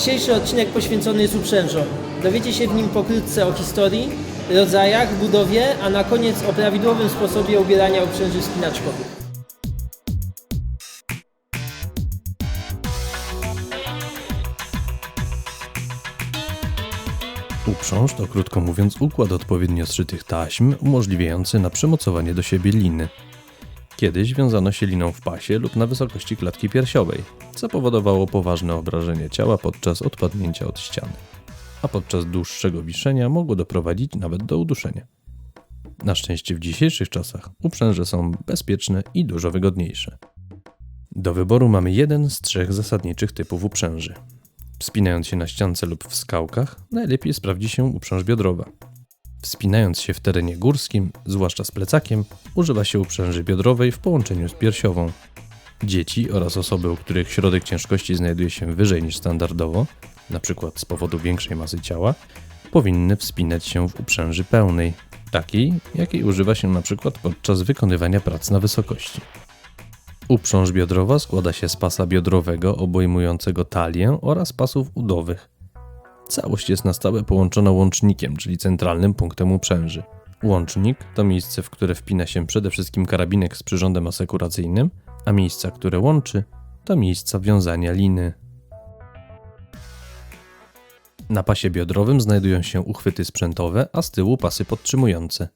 Dzisiejszy odcinek poświęcony jest uprzężom. Dowiecie się w nim pokrótce o historii, rodzajach, budowie, a na koniec o prawidłowym sposobie ubierania uprzęży wspinaczkowych. Uprząż to, krótko mówiąc, układ odpowiednio zszytych taśm umożliwiający na przymocowanie do siebie liny. Kiedyś wiązano się liną w pasie lub na wysokości klatki piersiowej, co powodowało poważne obrażenie ciała podczas odpadnięcia od ściany, a podczas dłuższego wiszenia mogło doprowadzić nawet do uduszenia. Na szczęście w dzisiejszych czasach uprzęże są bezpieczne i dużo wygodniejsze. Do wyboru mamy jeden z 3 zasadniczych typów uprzęży. Wspinając się na ściance lub w skałkach, najlepiej sprawdzi się uprząż biodrowa. Wspinając się w terenie górskim, zwłaszcza z plecakiem, używa się uprzęży biodrowej w połączeniu z piersiową. Dzieci oraz osoby, u których środek ciężkości znajduje się wyżej niż standardowo, np. z powodu większej masy ciała, powinny wspinać się w uprzęży pełnej, takiej, jakiej używa się np. podczas wykonywania prac na wysokości. Uprząż biodrowa składa się z pasa biodrowego obejmującego talię oraz pasów udowych. Całość jest na stałe połączona łącznikiem, czyli centralnym punktem uprzęży. Łącznik to miejsce, w które wpina się przede wszystkim karabinek z przyrządem asekuracyjnym, a miejsca, które łączy, to miejsca wiązania liny. Na pasie biodrowym znajdują się uchwyty sprzętowe, a z tyłu pasy podtrzymujące.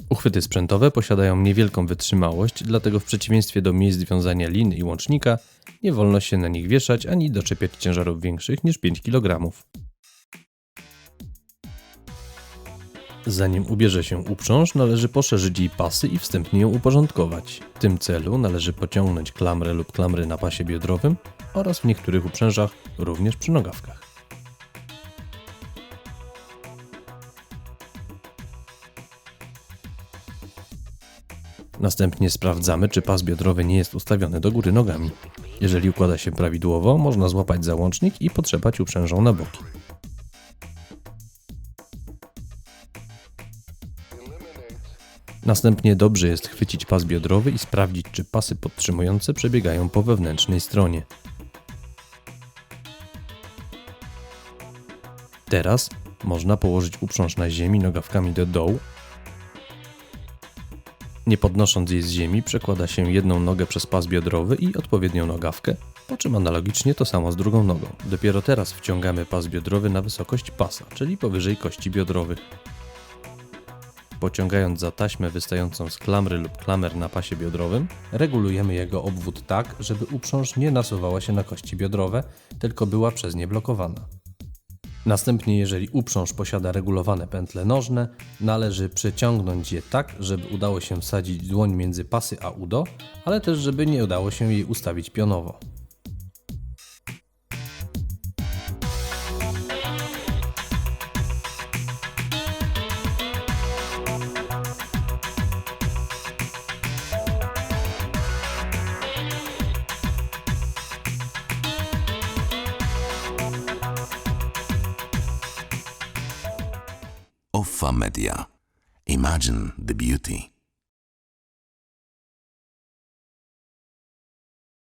Uchwyty sprzętowe posiadają niewielką wytrzymałość, dlatego w przeciwieństwie do miejsc wiązania lin i łącznika nie wolno się na nich wieszać ani doczepiać ciężarów większych niż 5 kg. Zanim ubierze się uprząż, należy poszerzyć jej pasy i wstępnie ją uporządkować. W tym celu należy pociągnąć klamrę lub klamry na pasie biodrowym oraz w niektórych uprzężach również przy nogawkach. Następnie sprawdzamy, czy pas biodrowy nie jest ustawiony do góry nogami. Jeżeli układa się prawidłowo, można złapać za łącznik i potrzepać uprzężą na boki. Następnie dobrze jest chwycić pas biodrowy i sprawdzić, czy pasy podtrzymujące przebiegają po wewnętrznej stronie. Teraz można położyć uprząż na ziemi nogawkami do dołu. Nie podnosząc jej z ziemi, przekłada się jedną nogę przez pas biodrowy i odpowiednią nogawkę, po czym analogicznie to samo z drugą nogą. Dopiero teraz wciągamy pas biodrowy na wysokość pasa, czyli powyżej kości biodrowych. Pociągając za taśmę wystającą z klamry lub klamer na pasie biodrowym, regulujemy jego obwód tak, żeby uprząż nie nasuwała się na kości biodrowe, tylko była przez nie blokowana. Następnie, jeżeli uprząż posiada regulowane pętle nożne, należy przeciągnąć je tak, żeby udało się wsadzić dłoń między pasy a udo, ale też żeby nie udało się jej ustawić pionowo. Offa Media. Imagine the beauty.